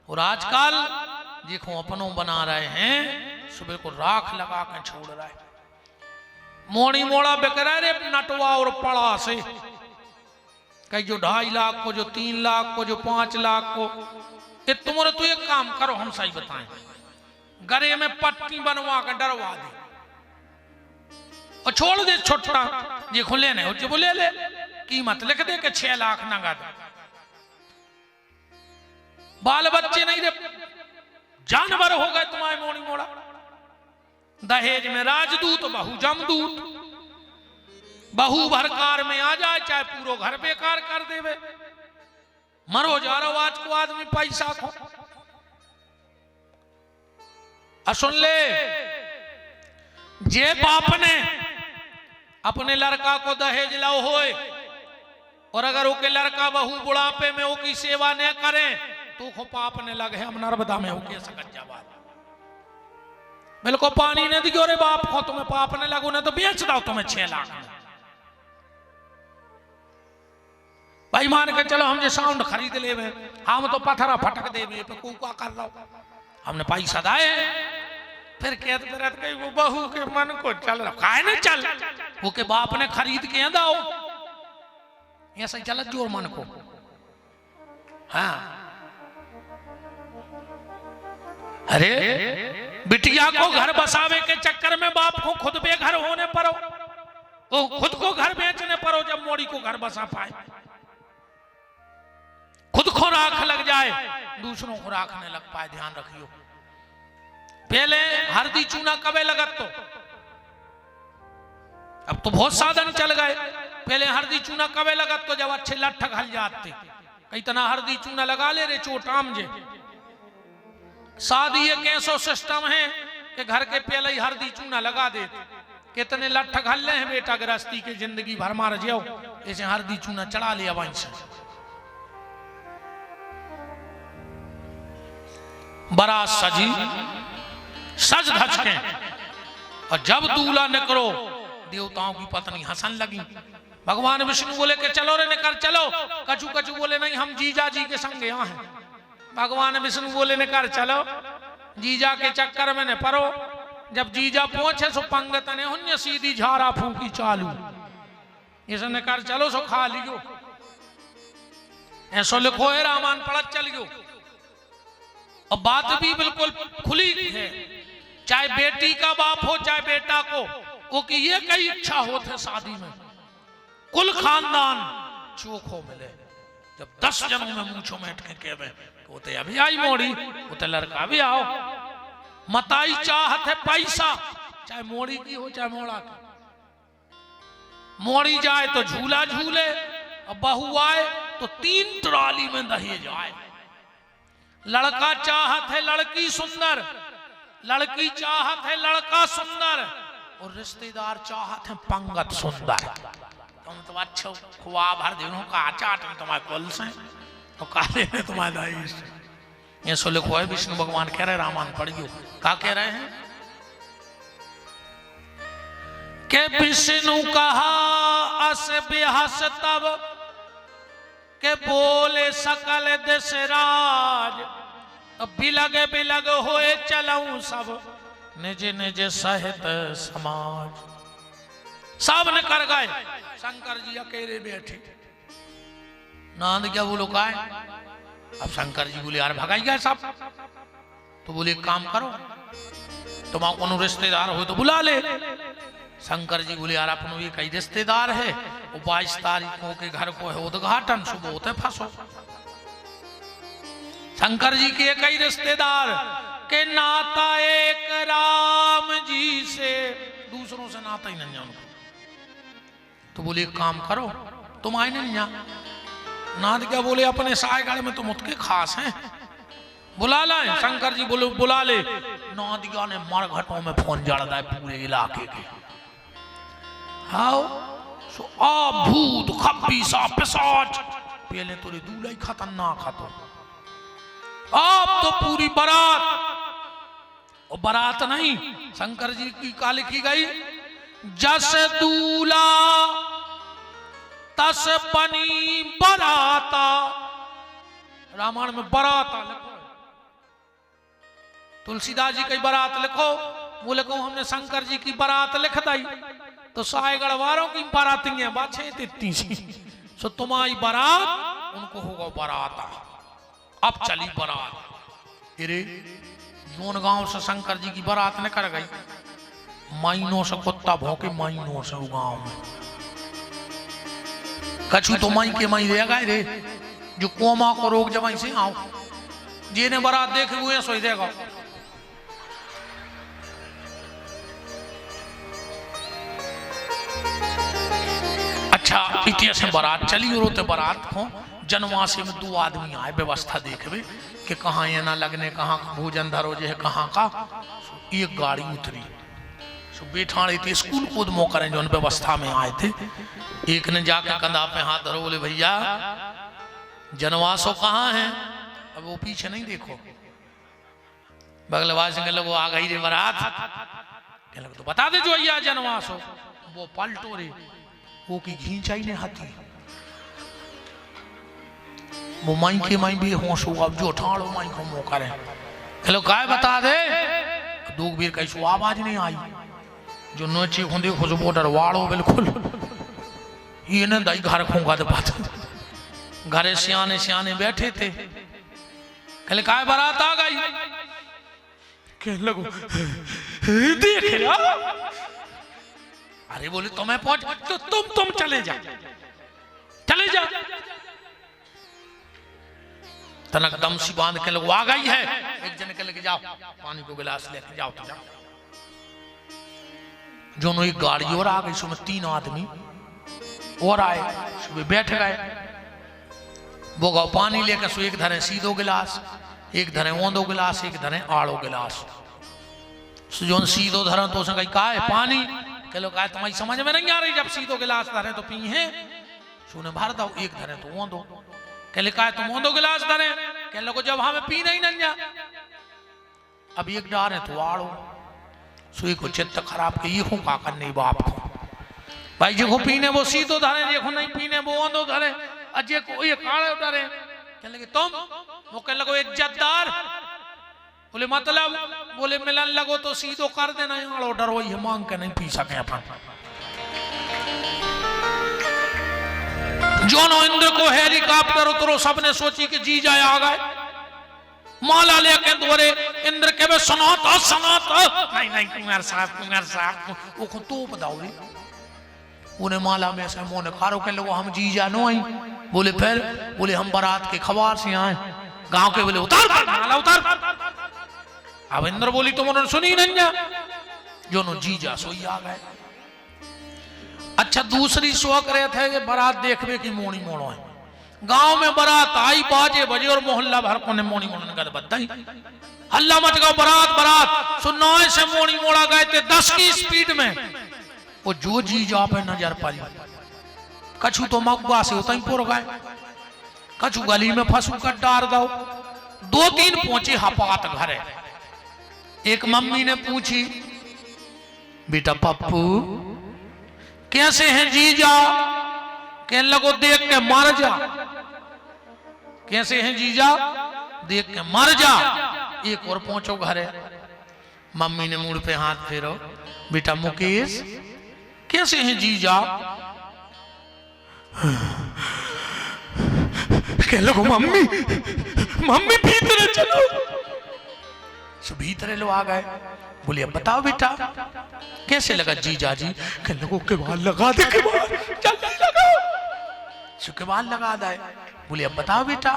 और आजकल देखो अपनों बना रहे हैं, सुबह को राख लगा के छोड़ रहा है। मोड़ी मोड़ा बिक रहा है रे नटवा और पड़ा से, कहीं जो 2.5 लाख को, जो 3 लाख को, जो 5 लाख को। ये तुम्हारे तो एक काम करो, हम सही बताएं, गरे में पट्टी बनवा के डरवा दे और छोड़ दे छोटा, ये खुले नहीं हो बोले ले कीमत लिख दे के 6 लाख नगद। बाल बच्चे नहीं रे जानवर हो गए तुम्हारे मोड़ी मोड़ा। दहेज में राजदूत, बहू जमदूत। बहू भरकार में आ जाए चाहे पूरा घर बेकार कर देवे। मरो जा रहा आज को आदमी पैसा खो। सुन ले, जे बाप ने अपने लड़का को दहेज लाओ होए और अगर ओके लड़का बहू बुढ़ापे में ओकी सेवा न करे तो खो पाप ने लगे। हम नर्मदा में होके सकत जावा बिल्कुल पानी ने दियो रे बाप को, तुम्हें पाप ने लगो ना तो बेच दो तुम्हें 6 लाख। भाई मान के चलो हम जो साउंड खरीद ले, हम तो पत्थरा फटक दे पे कूका कर रहा हमने पैसा दाए। फिर कहते रहते वो बहू के मन को चल रहा खाए ना चल, वो के बाप ने खरीद के दाओ ऐसा ही चल जोर मन को। हाँ अरे बिटिया को घर बसावे के चक्कर में बाप को खुद बेघर होने पड़ो, वो खुद को घर बेचने पड़ो जब मोड़ी को घर बसा पाए। खुद को राख लग जाए दूसरों को राखने लग पाए। ध्यान रखियो, पहले हल्दी चूना कबे लगत तो, अब तो बहुत साधन चल गए। पहले हल्दी चूना कबे लगत तो जब अच्छे लट्ठ घल जाते, कई तना हल्दी चूना लगा ले रे चोटाम जे। शादी एक ऐसा सिस्टम है कि घर के पहले ही हल्दी चूना लगा दे। कितने लट्ठ घल ले हैं बेटा गृहस्थी के जिंदगी भर मार जाओ, ऐसे हल्दी चूना चढ़ा लिया वहीं से। बरात सजी सज धज के और जब दूल्हा निकलो देवताओं की पत्नी हंसन लगी। भगवान विष्णु बोले कि चलो रे निकल चलो। कचू कचू बोले नहीं हम जीजा जी के संग यहाँ हैं। भगवान विष्णु बोले निकल चलो, जीजा के चक्कर में न परो। जब जीजा पहुंचे सो पंगत ने हुन्य सीधी झारा फूकी चालू, इसे निकल चलो सो खा लियो। ऐसो लिखो है रामायण पढ़त चलियो। और बात भी बिल्कुल खुली है, चाहे बेटी का बाप हो चाहे बेटा को, वो की ये कई इच्छा होते शादी में कुल खानदान चोखो मिले। जब 10 जनों में मूछो में के होते अभी आई मोड़ी होते लड़का भी आओ। मताई चाहत है पैसा, चाहे मोड़ी की हो चाहे मोड़ा की। मोड़ी जाए तो झूला झूले और बहू आए तो 3 ट्राली में दहेज आए। लड़का चाहत है लड़की सुंदर, लड़की चाहत है लड़का सुंदर और रिश्तेदार चाहत है पंगत सुंदर। तुम तो अच्छे खुआ भर दिनों का चाट में तुम्हारे कुल से तो काले में तुम्हारे दाईश। ये सो लिखो है विष्णु भगवान कह रहे रामायण पढ़ियो। क्या कह रहे हैं के विष्णु कहा अस बेहस तब के बोले सकल दशराज। बिलग बिलग होए चलऊं सब निज निज सहित समाज। सब ने कर गए, शंकर जी अकेले बैठे। नांद क्या बोलो का है? अब शंकर जी बोले यार भगाई गए सब। तो बोले एक काम करो, तुम्हारा कोनो रिश्तेदार हो तो बुला ले। शंकर जी बोले यार अपन ये कई रिश्तेदार है, वो 22 तारीखों के घर को है उद्घाटन, सुबह होते फंसो। शंकर जी के कई रिश्तेदार के नाता एक राम जी से, दूसरों से नाता ही नहीं जानो। तो बोले एक काम करो तुम आए नहीं यहाँ। नाथ क्या बोले अपने सायगढ़ में तुम उतके खास हैं, बुला लाए। शंकर जी बोले बुला ले। नादिया ने मरघटों में फोन जड़ दिया पूरे इलाके के। हाँ सो आ भूत खब्बीसा पिशाच, पहले तोरे दूल्हा ही खतरनाक खतो। आप तो पूरी बारात, और बारात नहीं शंकर जी की का लिखी गई जस दूल्हा तस बनी बराता। रामायण में बराता लिखो, तुलसीदास जी की बारात लिखो, बोले को हमने शंकर जी की बारात लिख दी, तो सायगढ़ वालों की बाराती है बाछे तितनी सी, सो तुम्हारी बारात उनको होगा बारात। अब चली बारात, अरे जोन गांव से शंकर जी की बारात निकल गई, महीनों से कुत्ता भौंके, महीनों से गांव में कछु तो माई के माई रह गए रे, जो कोमा को रोक जब से आओ जी ने बारात देखे हुए सोई देगा। अच्छा इतिहास से बारात चली और होते बारात को जनवासी में 2 आदमी आए, व्यवस्था देखवे कि कहाँ ये ना लगने, कहाँ भोजन धरो जो है कहाँ का। एक गाड़ी उतरी, बैठाड़े थे स्कूल कूद मो करें जो व्यवस्था में आए थे। एक ने जाकर कंधा पे हाथ धरो, बोले भैया जनवासो कहाँ है। अब वो पीछे नहीं देखो, बगलवास के लोग आ गई रे बारात, कहने लगे तो बता दे जो भैया जनवासो। वो पलटो रे, वो की घींचाई ने हाथी, वो माई के माई भी होश हो, अब जो ठाड़ो माई को मो करें, हेलो काय बता दे। दो बीर कैसो आवाज नहीं आई, जो नोचे होंदे खुश बोटर वाड़ो बिल्कुल ये न दाई घर खूंगा दे बात। घरे सियाने सियाने बैठे थे, कहले काय बारात आ गई, कहने लगो देख यार। अरे बोले तुम्हें पहुंच तो तुम चले जा, चले जा। तनक दम सी बांध के लोग आ गई है, एक जने के लेके जाओ पानी को गिलास लेके जाओ तो जाओ। जो एक गाड़ी और आ गई, उसमें 3 आदमी और आए, सुबह बैठ गए, वो गाँव पानी लेकर सो एक धरे सीधो गिलास, एक धरे ओंदो गिलास, एक धरे आड़ो गिलास। जो सीधो धरे तो उसने कहा है पानी, कह लो तुम्हारी समझ में नहीं आ रही, जब सीधो गिलास धरे तो पी है, सुने भर दो, एक धरे तो ओंदो, कहले का तुम ओंदो गिलास धरे, कह लो जब हमें पी नहीं नंजा, अब एक डार है तो आड़ो। सुई को चित्त खराब के ये का करने बाप को, भाई जो पीने वो सीधो धरे, देखो नहीं पीने वो ओंदो धरे, अजय को ये काले धरे। कहने लगे तुम, वो कहने लगो इज्जतदार, बोले मतलब, बोले मिलन लगो तो सीधो कर देना, आड़ो डरो ये मांग के नहीं पी सके अपन। जोनो इंद्र को हेलीकॉप्टर उतरो, सबने सोची कि जी जाए आ गए, माला लेके दौरे, इंद्र के वे सुनाता सुनाता, नहीं नहीं कुमार साहब वो को तो बताओ रे। उन्हें माला में से मोने खारो के लोगों हम जी जानो आई, बोले फिर, बोले हम बारात के खबर से आए गांव के, बोले उतार माला उतार। अब इंद्र बोली तुम उन्होंने सुनी नहीं जा, जो नो जी जा सोई आ गए। अच्छा दूसरी शौक रहे थे ये बारात देखने की, मोनी मोड़ो है गांव में बारात आई, बाजे बजे और मोहल्ला भर को ने मोनी मोड़ने का बताई, हल्ला मच गया बारात बारात। सुनना से मोनी मोड़ा गए थे 10 की स्पीड में, वो जो जी जा पे नजर पाई, कछु तो मगवा से उतई पुर गए, कछु गली में फंसू कर डार दो, 2-3 पहुंचे हपात घरे। एक मम्मी ने पूछी, बेटा पप्पू कैसे हैं जीजा, कहने लगो देख के मर जा, कैसे हैं जीजा देख के मर जा। एक और पहुंचो घरे, मम्मी ने मुड़ पे हाथ फेरो, बेटा मुकेश कैसे हैं जीजा, कहने लगो मम्मी मम्मी भीतर चलो। भीतर लो आ गए, बोले अब बताओ बेटा कैसे लगा जीजा जी, कहने लगो केवाल लगा दे, केवाल जल्दी लगाओ, केवाल लगा दे। बोले अब बताओ बेटा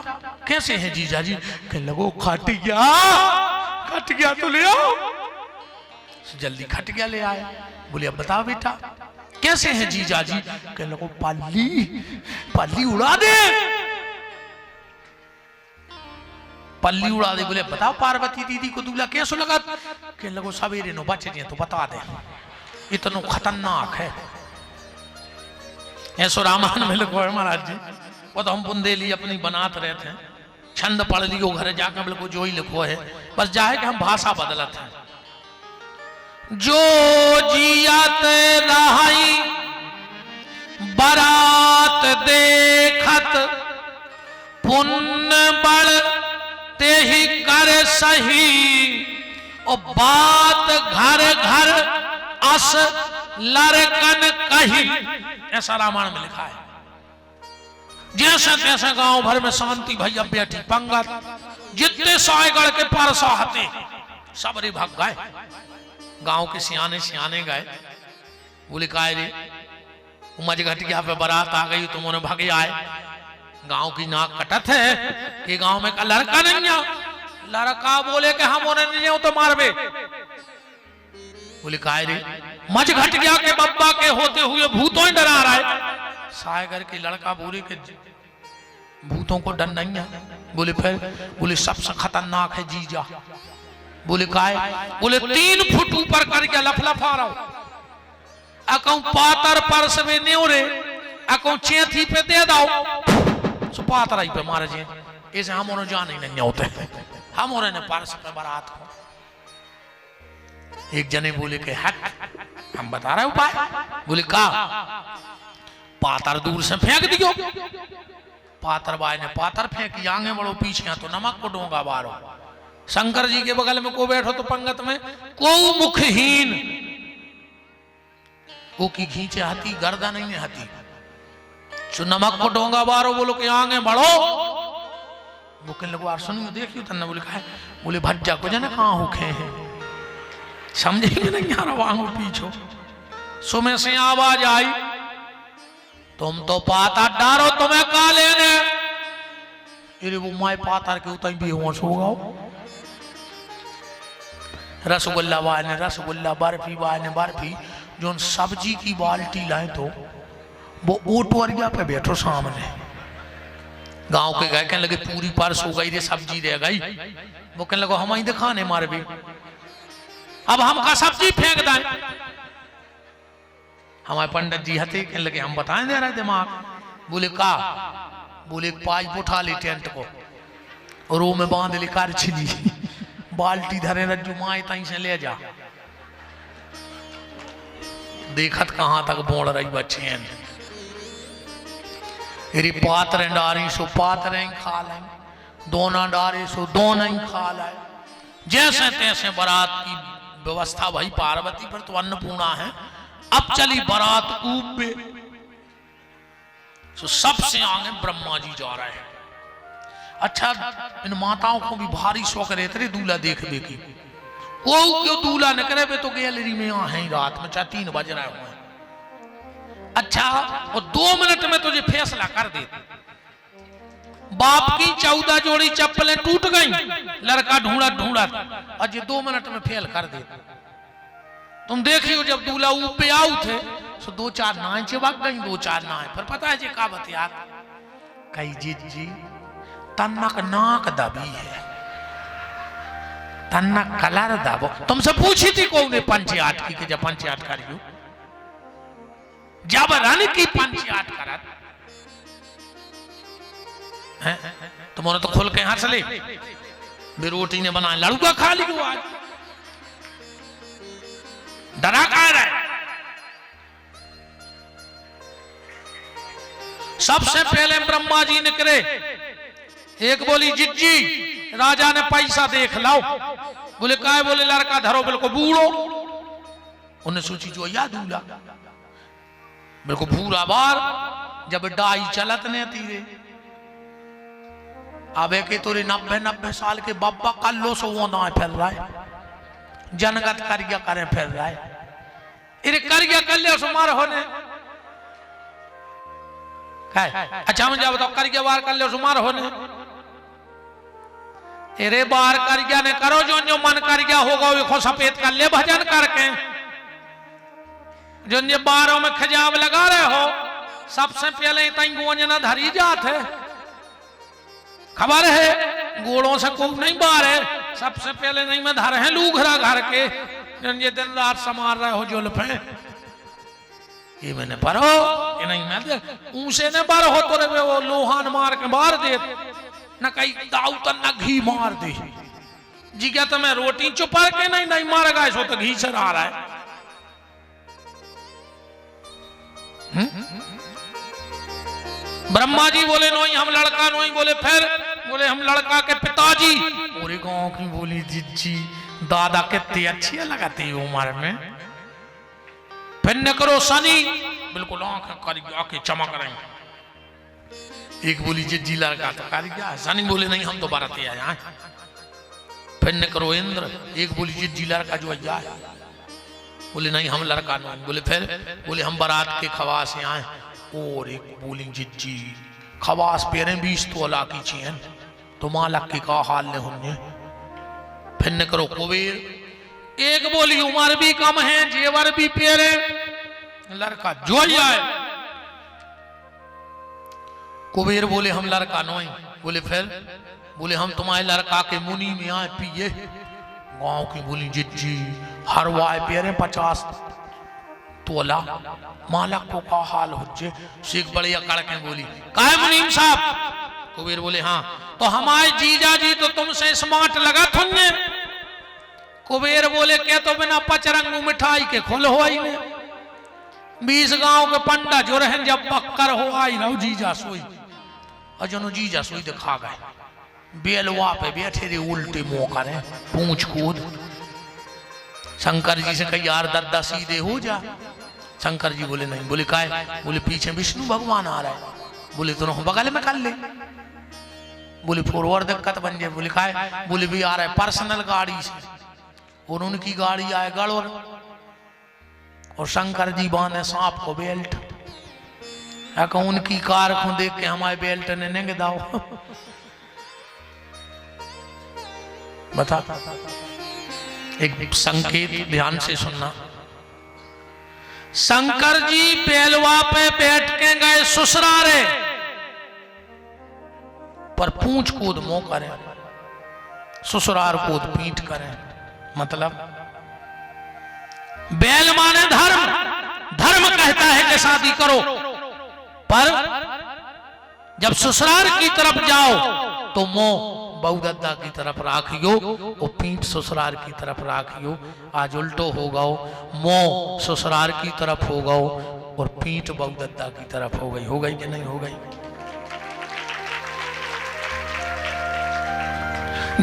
कैसे है जीजा जी, कहने लगो खट गया तो ले आओ, जल्दी खट गया ले आए। बोले अब बताओ बेटा कैसे है जीजा जी, कहने लगो पल्ली उड़ा दे, पल्ली उड़ा दे। बोले बताओ पार्वती दीदी को दूल्हा कैसे लगा, कहने लगो सवेरे नो बच जाए तो बता दे, इतना खतरनाक है। ऐसो रामायण में लिखो है महाराज जी, वो तो हम बुंदेली अपनी बनाते रहते हैं, छंद पढ़ लियो घर जाकर बिल्कुल जो ही लिखो है, बस जाए कि हम भाषा बदलते हैं। जो जियत रही बारात देखत, पुण्य बड़ ते ही कर सही, और बात घर घर अस लड़कन कही, ऐसा रामायण में लिखा है। जैसे तैसे गांव भर में शांति भैया बैठी पंगत, जितने सायगढ़ के पारसा हते सब रे भाग गए। गांव के सियाने सियाने गए, बोले काय रे उमज घटिया पे बारात आ गई, तुमने भागे आए। गांव की नाक कटत है कि गांव में का लड़का नहीं है। लड़का बोले कि हम उन्हें नहीं हो तो मारबे। बोले काय रे मज घटिया के बब्बा के होते हुए भूतों ही डरा रहा है। सागर के लड़का बोले कि भूतों को डर नहीं है। बोले फिर? बोले सबसे खतरनाक है जीजा। बोले काय? बोले 3 फुट ऊपर करके लफलफा रहा हूं, अकौ पातर पर सवे न्योरे अकौ चेथी पे दे दो सो पातर ही पे मारे जे। ऐसे हम उन्हें जाने नहीं होते, हम उन्हें पारस पे बारात को। एक जने बोले के हट हम बता रहे उपाय। बोले का? पातर दूर से फेंक दियो। पातर बाई ने पातर फेंकी, आगे बढ़ो पीछे तो नमक को डोंगा बारो। शंकर जी के बगल में को बैठो तो पंगत में को मुखहीन को की खींचे हाथी गर्दा नहीं हाथी, जो नमक को डोंगा बारो। बोलो कि आगे बढ़ो। वो कहने लगो सुनियो देखियो तन्ने। बोले कहा? बोले भज्जा को जाने कहाँ होखे हैं, समझेंगे नहीं यार वांगो पीछो। सुमे से आवाज आई, तुम तो पाता डारो तुम्हें का लेने। अरे वो माए पातार के उतर भी होश होगा। रसगुल्ला वाले ने रसगुल्ला, बर्फी वाले ने बर्फी, जो सब्जी की बाल्टी लाए तो वो ओटवरिया पे बैठो सामने। गांव के गए कहने लगे पूरी परस हो गई रे, सब्जी रह गई। वो कहने लगे हम ही दिखाने मारे भी, अब हम का सब्जी फेंक दें। हमारे पंडित जी हथे कहने लगे हम बताएं दे रहे दिमाग। बोले का? बोले पाइप उठा ले टेंट को और वो में बांध ले कार छिली, बाल्टी धरे रज्जू माए तई से ले जा। देखत कहां तक बोल रही बच्चे रे। पात्र डारी सो पात्र खा लें, दोना डारे सो दोना ही खा लें। जैसे तैसे बारात की व्यवस्था भाई पार्वती पर तो अन्नपूर्णा है। अब चली बारात ऊप पे, तो सबसे आगे ब्रह्मा जी जा रहे हैं। अच्छा इन माताओं को भी भारी शौक रहते रे दूल्हा देखने की। वो क्यों दूल्हा न करे तो गैलरी में यहाँ है रात में 3 बज रहे हुए। अच्छा वो 2 मिनट में तुझे फैसला कर दे। बाप की 14 जोड़ी चप्पलें टूट गई, लड़का ढूंढा ढूंढा और ये 2 मिनट में फेल कर दे। तुम देखियो जब दूल्हा ऊपर आऊ थे तो 2-4 नाएं चिपक गई, 2-4 नाएं। फिर पता है जी का बतिया कही जी तन्नक नाक दबी है, तन्नक कलर दबो। तुमसे पूछी थी कौन पंचायत की कि जब पंचायत करियो, जब रन की पंचायत करत है तुमने तो खुल के हंस ले। बेरोटी ने बनाया लड़ुआ खा लियो आज, डरा खा रहा है। सबसे पहले ब्रह्मा जी निकले। एक बोली जिज्जी राजा ने पैसा देख लाओ। बोले काय? बोले लड़का धरो बिल्कुल बूढ़ो। उन्हें सोची जो या दूल्हा बिल्कुल पूरा बार जब डाई चलत ने तीरे अब के तोरे 90 साल के बाबा कल्लो सो वो ना फैल रहा है, जनगत करिया करे फैल रहा है। इरे करिया कल्ले सुमार होने अच्छा मुझे बताओ करिया बार कल्ले सुमार होने। तेरे बार करिया ने करो जो मन करिया होगा वो सफेद कर ले भजन करके। जो ये बारों में खजाब लगा रहे हो सबसे पहले तई गोंजना धरी जात है, खबर है गोड़ों से खूब नहीं बार है। सबसे पहले नहीं में धर है लूघरा घर के ये दिन रात समार रहे हो जुल्फे। ये मैंने पढ़ो ये नहीं मैं ऊसे ने बार हो तो रे वो लोहान मार के मार दे न कहीं दाऊ तो न घी मार दे जी। क्या तुम्हें रोटी चुपा के नहीं मार गए सो तो घी चढ़ा रहा है। ब्रह्मा जी बोले नहीं हम लड़का नहीं। बोले फिर? बोले हम लड़का के पिताजी। पूरे गांव की बोली जिज्जी दादा कितनी अच्छी है लगाती है उम्र में। फिर न करो सनी, बिल्कुल आंखें चमक रही। एक बोली जिज्जी लड़का तो कारी क्या, सनी बोले नहीं हम तो बारात आए हैं। फिर न करो इंद्र, एक बोली जिज्जी लड़का जो आया, बोले नहीं हम लड़का नहीं। बोले फिर, बोले हम बारात के खवास से आए। और एक बोली जिज्जी खवास पेरे 20 तोला की चेन, तो मालक के का हाल ने होने। फिर न करो कुबेर, एक बोली उम्र भी कम है जेवर भी पेरे, लड़का जो आए। कुबेर बोले हम लड़का नहीं। बोले फिर, बोले हम तुम्हारे लड़का के मुनि में आए पिए। गांव की बोली जिज्जी हरवाए पेरे 50 तोला, मालक को का हाल हो जे। शेख बड़े अकड़ के बोली काहे मुनीम साहब। कुबेर बोले हाँ, तो हमारे जीजा जी तो तुमसे स्मार्ट लगा तुमने। कुबेर बोले क्या तो बिना पचरंगू मिठाई के खुल हो आई ने। 20 गांव के पंडा जो रहे जब बक्कर हो आई रहो जीजा सोई, अजनो जीजा सोई दिखा गए। बेलवा पे बैठे रे उल्टे मुंह करे पूंछ कूद। शंकर जी से कही यार दद्दा सीधे हो जा। शंकर जी बोले नहीं। बोले काय? बोले पीछे विष्णु भगवान आ रहा है। बोले दोनों बगल में कर ले। बोले फॉरवर्ड दिक्कत बन जाए। बोले काय? बोले भी आ रहा है पर्सनल गाड़ी से, और उनकी गाड़ी आए गड़ोर, और शंकर जी बांधे सांप को बेल्ट। उनकी कार को देख के हमारे बेल्ट ने नेंगे दाओ। बता, एक संकेत ध्यान से सुनना। शंकर जी बेलवा पे बैठ के गए ससुरारे, पर पूंछ कूद मुंह करे, ससुरार कूद पीठ करे। मतलब बैल माने धर्म, धर्म कहता है कि शादी करो, पर जब ससुराल की तरफ जाओ तो मुंह बहुदद्दा की तरफ राखियो और पीठ ससुराल की तरफ राखियो। आज उल्टो हो गओ, मुंह ससुराल की तरफ हो गओ और पीठ बहुदद्दा की तरफ हो गई। हो गई कि नहीं हो गई?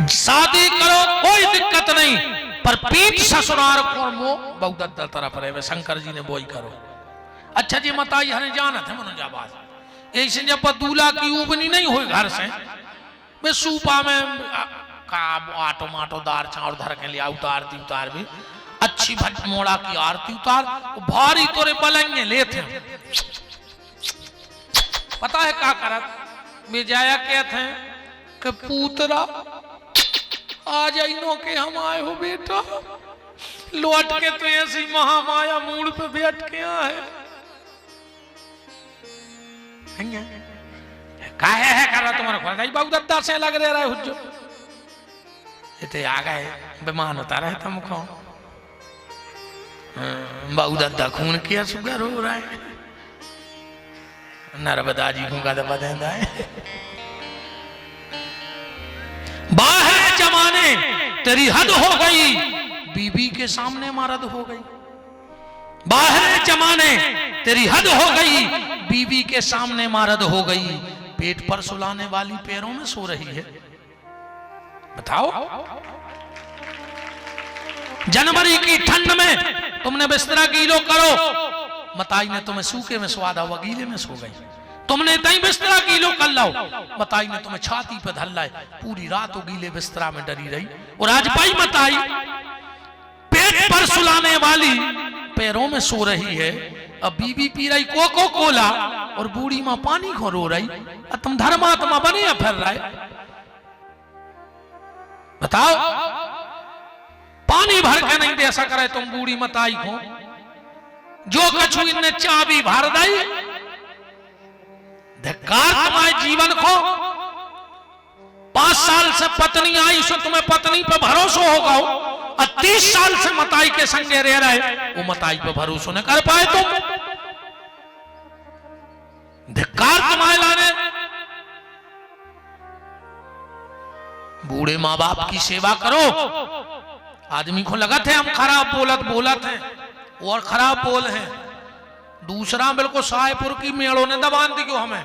शादी करो कोई दिक्कत नहीं, पर पीठ ससुराल को मुंह बहुदद्दा तरफ रहे। शंकर जी ने बोई करो। अच्छा जी मताई हने जाना थे मनोजाबाद, ऐसे जब दूल्हा की उबनी नहीं हुई घर से, मैं सूपा में का आटो माटो दार चाउर धर के लिया, उतारती उतार भी अच्छी भट मोड़ा की आरती उतार, भारी तोरे पलंगे लेते। पता है क्या करत? मैं जाया कहते हैं कि पूतरा आ जाइनो के हम आए हो बेटा, लौट के तो ऐसी महामाया मूड पे बैठ के आए। काहे है कर रहा तुम्हारा खोल बहुदद्दा से लग रहा है हुज्जो। इतने आ गए बेमान होता रहे तुमको। बहुदद्दा खून किया सुगर हो रहा है। नर्मदा जी को का दबा देता है। बाहर जमाने तेरी हद हो गई, बीबी के सामने मर्द हो गई। बाहर जमाने तेरी हद हो गई, बीबी के सामने मर्द हो गई। पेट पर सुलाने वाली पैरों में सो रही है। बताओ, जनवरी की ठंड में तुमने बिस्तरा गीलो करो, मताई ने तुम्हें सूखे में स्वादा हुआ, गीले में सो गई। तुमने तई बिस्तरा गीलो कर लो, मताई ने तुम्हें छाती पे धर लाए, पूरी रात वो गीले बिस्तरा में डरी रही। और आज भाई मताई पेट पर सुलाने वाली पैरों में सो रही है। अब बीबी पी रही कोको कोला और बूढ़ी मां पानी को रो रही, और तुम धर्मात्मा बने या फिर रहे? बताओ, पानी भर के नहीं दे सक रहे तुम बूढ़ी मताई को, जो कछु इनने चाबी भर दई। धिक्कार तुम्हारे जीवन को। 5 साल से पत्नी आई सो तुम्हें पत्नी पे भरोसा होगा, और 30 साल से मताई के संगे रह रहे, वो मताई पे भरोसा न कर पाए तुम। धिक्कार तुम्हारे लाने। बूढ़े माँ बाप की सेवा करो। आदमी को लगा थे हम खराब बोलत हैं, और खराब बोल है। दूसरा बिल्कुल साहेपुर की मेड़ों ने दबान दी क्यों हमें,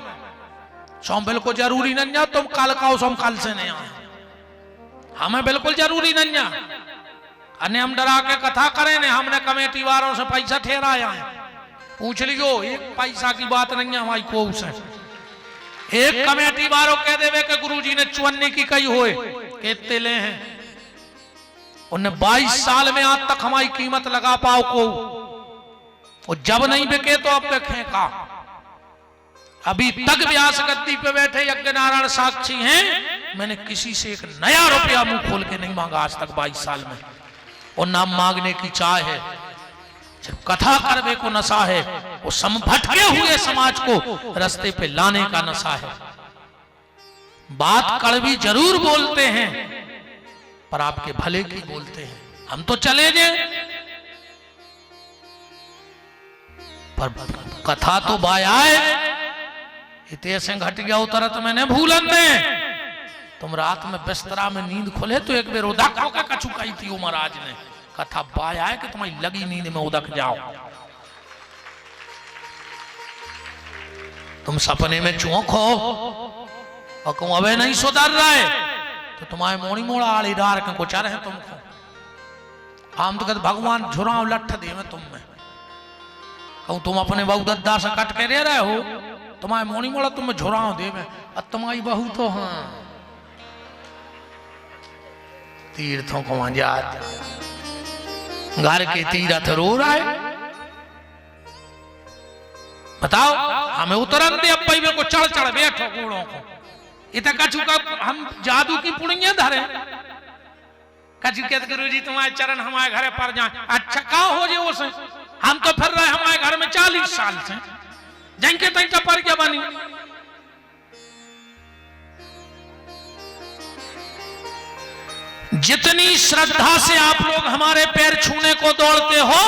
सो बिल्कुल जरूरी नहीं है तुम कल खाओ सो हम कल से नहीं आए, हमें बिल्कुल जरूरी नहीं है। अन्य हम डरा के कथा करें ने, हमने कमेटी वालों से पैसा ठहराया है, पूछ लियो, एक पैसा की बात नहीं है हमारी को से। एक कमेटी वालों कह देवे कि गुरुजी ने 54 की कही होए कितने ले हैं, उन्हें 22 साल में आज तक हमारी कीमत लगा पाओ को, और जब नहीं बिके तो अब देखें का। अभी तक व्यास गद्दी पे बैठे यज्ञ नारायण साक्षी हैं, मैंने किसी से एक नया रुपया मुंह खोल के नहीं मांगा आज तक 22 साल में, और नाम मांगने की चाह है, जब कथा करने को नशा है, वो भटके हुए समाज को रास्ते पे लाने का नशा है। बात कड़वी जरूर बोलते हैं पर आपके भले की बोलते हैं। हम तो चले गए पर कथा तो बायाए इतने से घट गया उतर तो मैंने भूलन दे। तुम रात में बिस्तरा में नींद खुले तो एक बेर उदक होकर कछु कही थी वो महाराज ने, कथा बाया है कि तुम्हारी लगी नींद में उदक जाओ। तुम सपने में चौंक हो और कहूं अबे नहीं सुधर रहा है तो तुम्हारे मोड़ी मोड़ा आड़ी डार के कुछ रहे तुमको। हम तो कहते भगवान झुराव लठ दे में तुम में, कहूं तुम अपने बहू दद्दा से कट के रह रहे हो, तुम्हारे मोड़ी मोड़ा तुम झुराव दे में, और तुम्हारी बहू तो हाँ तीर्थों को जात घर के तीरथ रो रहा है। बताओ हमें उतरन दे, अब को चढ़ चढ़ बैठो घोड़ों को, इतना कछु का हम जादू की पुड़िया धरे। कछु कहते गुरु जी तुम्हारे चरण हमारे घर पर जाए, अच्छा का हो जे उसे, हम तो फिर रहे हमारे घर में 40 साल से, जिनके तक पर क्या बनी। जितनी श्रद्धा से आप लोग हमारे पैर छूने को दौड़ते हो,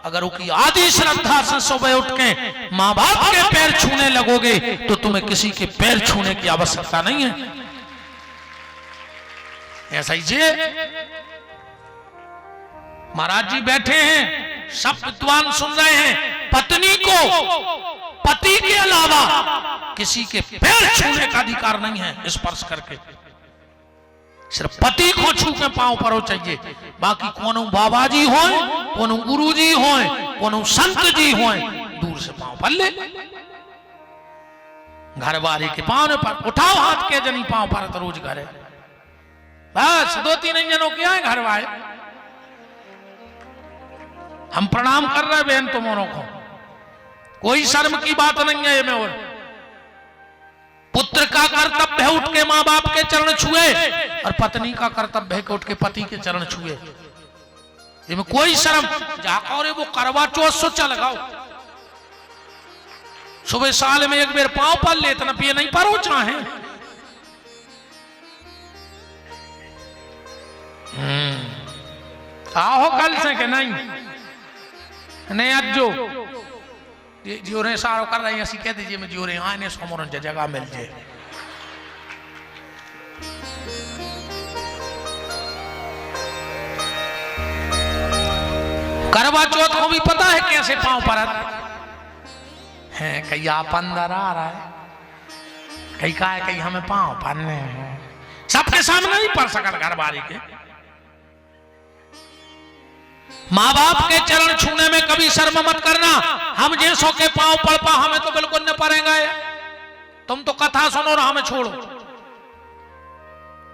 अगर उसकी आदि श्रद्धा से सुबह उठ के माँ बाप के पैर छूने लगोगे तो तुम्हें किसी के पैर छूने की आवश्यकता नहीं है। ऐसा ही जे महाराज जी बैठे हैं, सब विद्वान सुन रहे हैं, पत्नी को पति के अलावा किसी के पैर छूने का अधिकार नहीं है स्पर्श करके, सिर्फ पति को छू के पांव पर हो चाहिए। बाकी कोनो बाबा जी हो, कोनो गुरु जी हो, कोनो संत जी हो, दूर से पांव पर ले। घर वाले के पांव पर उठाओ हाथ के जनी पांव पर तो रोज घर है, बस 2-3 जनों के आए घर वाले। हम प्रणाम कर रहे बहन तुम्हारों को, कोई शर्म की बात नहीं है में। और पुत्र का कर्तव्य है उठ के माँ बाप के चरण छुए, और पत्नी का कर्तव्य है कि उठ के पति के चरण छुए, इसमें कोई शर्म। जाकर वो करवा चौथ सोचा लगाओ, सुबह साल में एक बेर पांव पर ले, इतना पिए नहीं पर चाहे। आओ कल से के नहीं अज्जो जोरे सारो कर रही ऐसी कह दीजिए मैं जोरे आने सोमोरन जगह मिल जाए। करवा चौथ को भी पता है कैसे पांव पर है, कहीं आप अंदर आ रहा है, कहीं का है, कहीं हमें पांव पड़ने हैं, सबके सामने नहीं पड़ सकता घर बारी के। माँ बाप के चरण छूने में कभी शर्म मत करना। हम जैसों के पांव पड़ पा हमें तो बिल्कुल न पड़ेगा, तुम तो कथा सुनो और हमें छोड़ो,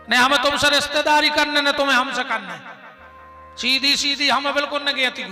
नहीं हमें तुमसे रिश्तेदारी करने न तुम्हें हमसे करने, सीधी सीधी हमें बिल्कुल न गई।